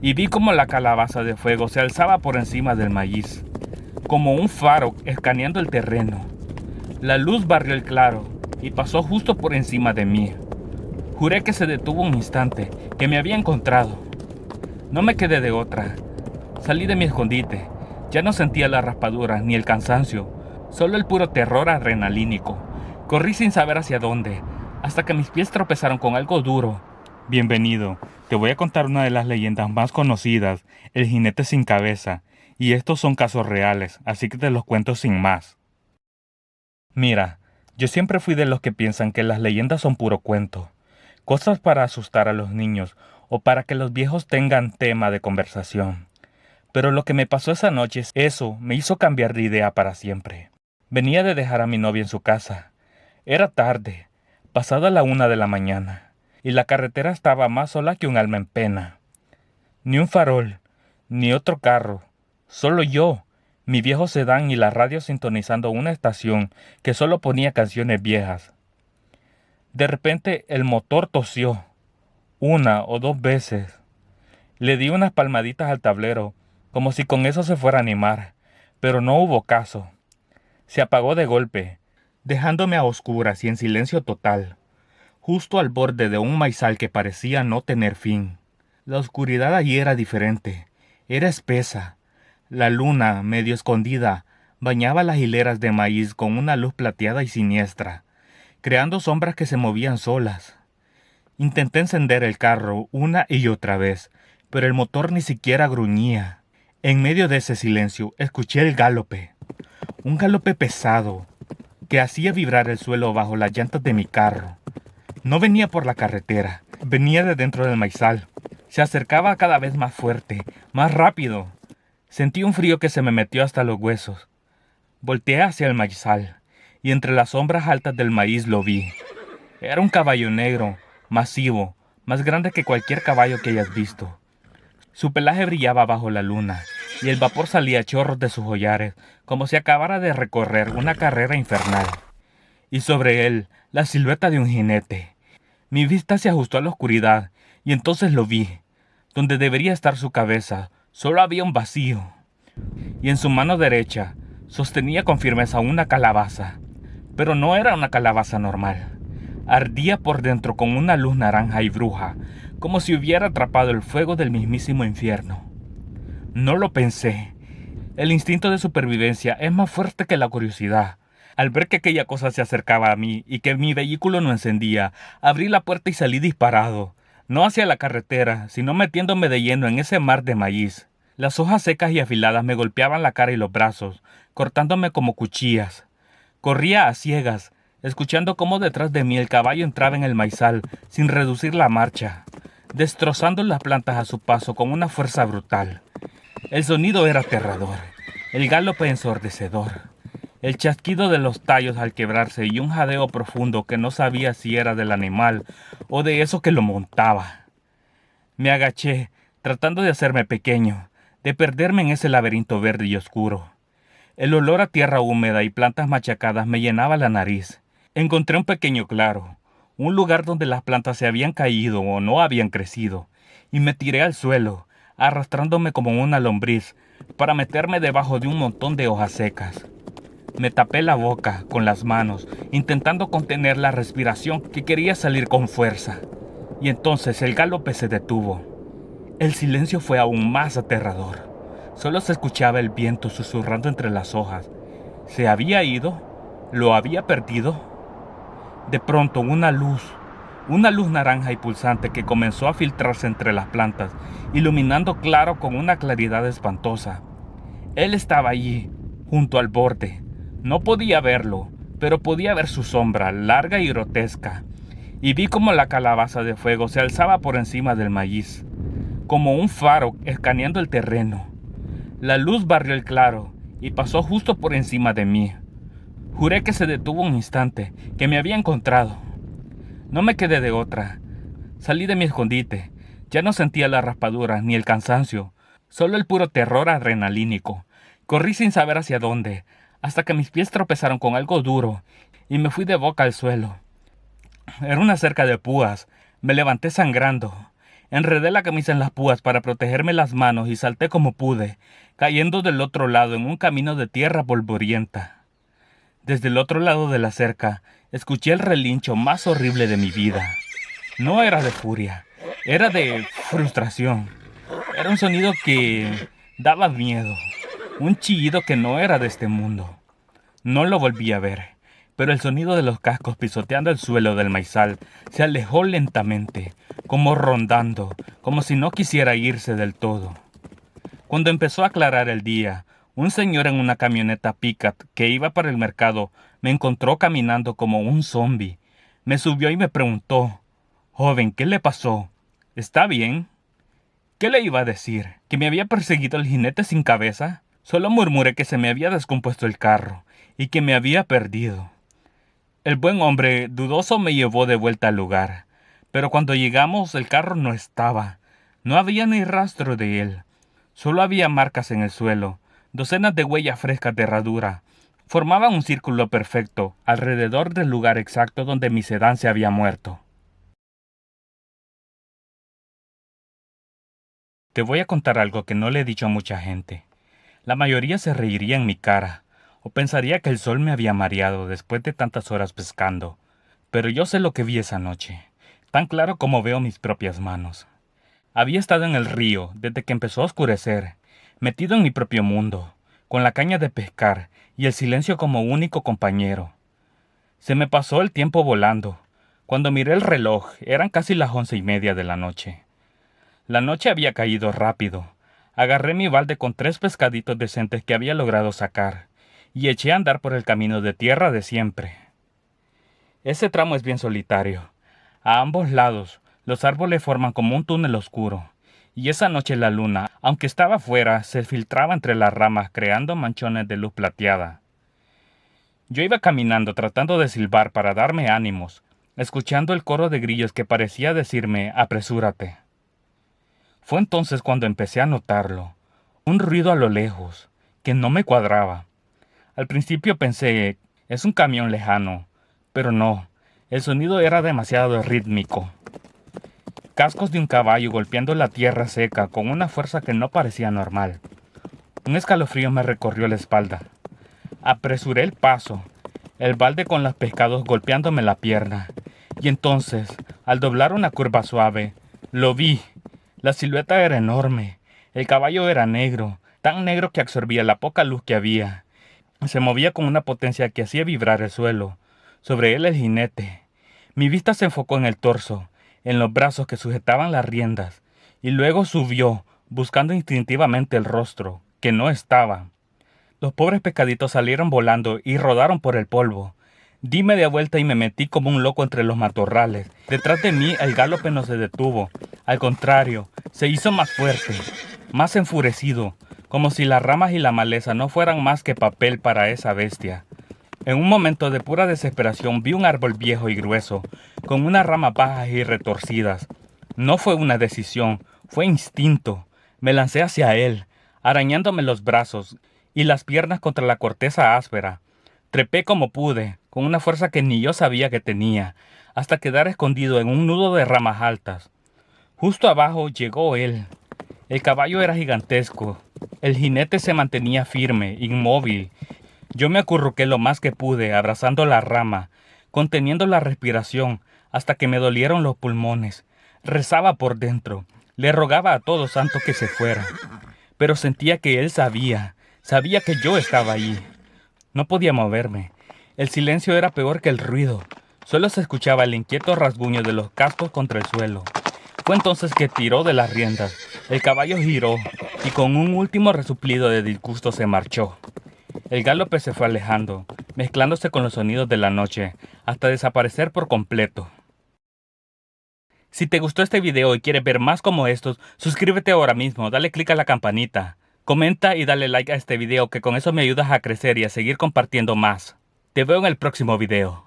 y vi como la calabaza de fuego se alzaba por encima del maíz, como un faro escaneando el terreno. La luz barrió el claro y pasó justo por encima de mí. Juré que se detuvo un instante, que me había encontrado. No me quedé de otra. Salí de mi escondite. Ya no sentía la raspadura ni el cansancio, solo el puro terror adrenalínico. Corrí sin saber hacia dónde, hasta que mis pies tropezaron con algo duro. Bienvenido. Te voy a contar una de las leyendas más conocidas, el jinete sin cabeza, y estos son casos reales, así que te los cuento sin más. Mira, yo siempre fui de los que piensan que las leyendas son puro cuento, cosas para asustar a los niños o para que los viejos tengan tema de conversación. Pero lo que me pasó esa noche, eso me hizo cambiar de idea para siempre. Venía de dejar a mi novia en su casa. Era tarde, pasada la 1 de la mañana, y la carretera estaba más sola que un alma en pena. Ni un farol, ni otro carro, solo yo, mi viejo sedán y la radio sintonizando una estación que solo ponía canciones viejas. De repente el motor tosió, 1 o 2 veces. Le di unas palmaditas al tablero, como si con eso se fuera a animar, pero no hubo caso. Se apagó de golpe, dejándome a oscuras y en silencio total, justo al borde de un maizal que parecía no tener fin. La oscuridad allí era diferente, era espesa. La luna, medio escondida, bañaba las hileras de maíz con una luz plateada y siniestra, creando sombras que se movían solas. Intenté encender el carro una y otra vez, pero el motor ni siquiera gruñía. En medio de ese silencio escuché el galope, un galope pesado, que hacía vibrar el suelo bajo las llantas de mi carro. No venía por la carretera, venía de dentro del maizal. Se acercaba cada vez más fuerte, más rápido. Sentí un frío que se me metió hasta los huesos. Volteé hacia el maizal, y entre las sombras altas del maíz lo vi. Era un caballo negro, masivo, más grande que cualquier caballo que hayas visto. Su pelaje brillaba bajo la luna, y el vapor salía a chorros de sus collares, como si acabara de recorrer una carrera infernal. Y sobre él, la silueta de un jinete. Mi vista se ajustó a la oscuridad, y entonces lo vi. Donde debería estar su cabeza, solo había un vacío. Y en su mano derecha, sostenía con firmeza una calabaza. Pero no era una calabaza normal. Ardía por dentro con una luz naranja y bruja, como si hubiera atrapado el fuego del mismísimo infierno. No lo pensé. El instinto de supervivencia es más fuerte que la curiosidad. Al ver que aquella cosa se acercaba a mí y que mi vehículo no encendía, abrí la puerta y salí disparado, no hacia la carretera, sino metiéndome de lleno en ese mar de maíz. Las hojas secas y afiladas me golpeaban la cara y los brazos, cortándome como cuchillas. Corría a ciegas, escuchando cómo detrás de mí el caballo entraba en el maizal, sin reducir la marcha, destrozando las plantas a su paso con una fuerza brutal. El sonido era aterrador, el galope ensordecedor, el chasquido de los tallos al quebrarse y un jadeo profundo que no sabía si era del animal o de eso que lo montaba. Me agaché, tratando de hacerme pequeño, de perderme en ese laberinto verde y oscuro. El olor a tierra húmeda y plantas machacadas me llenaba la nariz. Encontré un pequeño claro, un lugar donde las plantas se habían caído o no habían crecido, y me tiré al suelo, arrastrándome como una lombriz, para meterme debajo de un montón de hojas secas. Me tapé la boca con las manos, intentando contener la respiración que quería salir con fuerza. Y entonces el galope se detuvo. El silencio fue aún más aterrador. Solo se escuchaba el viento susurrando entre las hojas. ¿Se había ido? ¿Lo había perdido? De pronto una luz naranja y pulsante que comenzó a filtrarse entre las plantas, iluminando claro con una claridad espantosa. Él estaba allí, junto al borde. No podía verlo, pero podía ver su sombra, larga y grotesca, y vi como la calabaza de fuego se alzaba por encima del maíz, como un faro escaneando el terreno. La luz barrió el claro y pasó justo por encima de mí. Juré que se detuvo un instante, que me había encontrado. No me quedé de otra. Salí de mi escondite. Ya no sentía la raspadura ni el cansancio, solo el puro terror adrenalínico. Corrí sin saber hacia dónde, hasta que mis pies tropezaron con algo duro y me fui de boca al suelo. Era una cerca de púas. Me levanté sangrando. Enredé la camisa en las púas para protegerme las manos y salté como pude, cayendo del otro lado en un camino de tierra polvorienta. Desde el otro lado de la cerca, escuché el relincho más horrible de mi vida. No era de furia, era de frustración. Era un sonido que daba miedo, un chillido que no era de este mundo. No lo volví a ver, pero el sonido de los cascos pisoteando el suelo del maizal se alejó lentamente, como rondando, como si no quisiera irse del todo. Cuando empezó a aclarar el día, un señor en una camioneta Pickup que iba para el mercado me encontró caminando como un zombi. Me subió y me preguntó: «Joven, ¿qué le pasó? ¿Está bien?». ¿Qué le iba a decir? ¿Que me había perseguido el jinete sin cabeza? Solo murmuré que se me había descompuesto el carro y que me había perdido. El buen hombre dudoso me llevó de vuelta al lugar, pero cuando llegamos el carro no estaba. No había ni rastro de él. Solo había marcas en el suelo, docenas de huellas frescas de herradura. Formaban un círculo perfecto alrededor del lugar exacto donde mi sedán se había muerto. Te voy a contar algo que no le he dicho a mucha gente. La mayoría se reiría en mi cara, o pensaría que el sol me había mareado después de tantas horas pescando. Pero yo sé lo que vi esa noche, tan claro como veo mis propias manos. Había estado en el río desde que empezó a oscurecer, metido en mi propio mundo, con la caña de pescar y el silencio como único compañero. Se me pasó el tiempo volando. Cuando miré el reloj, eran casi las 11:30 de la noche. La noche había caído rápido. Agarré mi balde con 3 pescaditos decentes que había logrado sacar, y eché a andar por el camino de tierra de siempre. Ese tramo es bien solitario. A ambos lados, los árboles forman como un túnel oscuro, y esa noche la luna, aunque estaba afuera, se filtraba entre las ramas creando manchones de luz plateada. Yo iba caminando tratando de silbar para darme ánimos, escuchando el coro de grillos que parecía decirme «apresúrate». Fue entonces cuando empecé a notarlo, un ruido a lo lejos, que no me cuadraba. Al principio pensé, es un camión lejano, pero no, el sonido era demasiado rítmico. Cascos de un caballo golpeando la tierra seca con una fuerza que no parecía normal. Un escalofrío me recorrió la espalda. Apresuré el paso, el balde con los pescados golpeándome la pierna, y entonces, al doblar una curva suave, lo vi. La silueta era enorme, el caballo era negro, tan negro que absorbía la poca luz que había. Se movía con una potencia que hacía vibrar el suelo. Sobre él el jinete. Mi vista se enfocó en el torso, en los brazos que sujetaban las riendas, y luego subió, buscando instintivamente el rostro, que no estaba. Los pobres pescaditos salieron volando y rodaron por el polvo. Di media vuelta y me metí como un loco entre los matorrales. Detrás de mí el galope no se detuvo. Al contrario, se hizo más fuerte, más enfurecido, como si las ramas y la maleza no fueran más que papel para esa bestia. En un momento de pura desesperación vi un árbol viejo y grueso, con unas ramas bajas y retorcidas. No fue una decisión, fue instinto. Me lancé hacia él, arañándome los brazos y las piernas contra la corteza áspera. Trepé como pude, con una fuerza que ni yo sabía que tenía, hasta quedar escondido en un nudo de ramas altas. Justo abajo llegó él. El caballo era gigantesco. El jinete se mantenía firme, inmóvil. Yo me acurruqué lo más que pude, abrazando la rama, conteniendo la respiración, hasta que me dolieron los pulmones. Rezaba por dentro, le rogaba a todo santo que se fuera. Pero sentía que él sabía que yo estaba allí. No podía moverme. El silencio era peor que el ruido. Solo se escuchaba el inquieto rasguño de los cascos contra el suelo. Fue entonces que tiró de las riendas. El caballo giró y con un último resoplido de disgusto se marchó. El galope se fue alejando, mezclándose con los sonidos de la noche, hasta desaparecer por completo. Si te gustó este video y quieres ver más como estos, suscríbete ahora mismo, dale click a la campanita. Comenta y dale like a este video, que con eso me ayudas a crecer y a seguir compartiendo más. Te veo en el próximo video.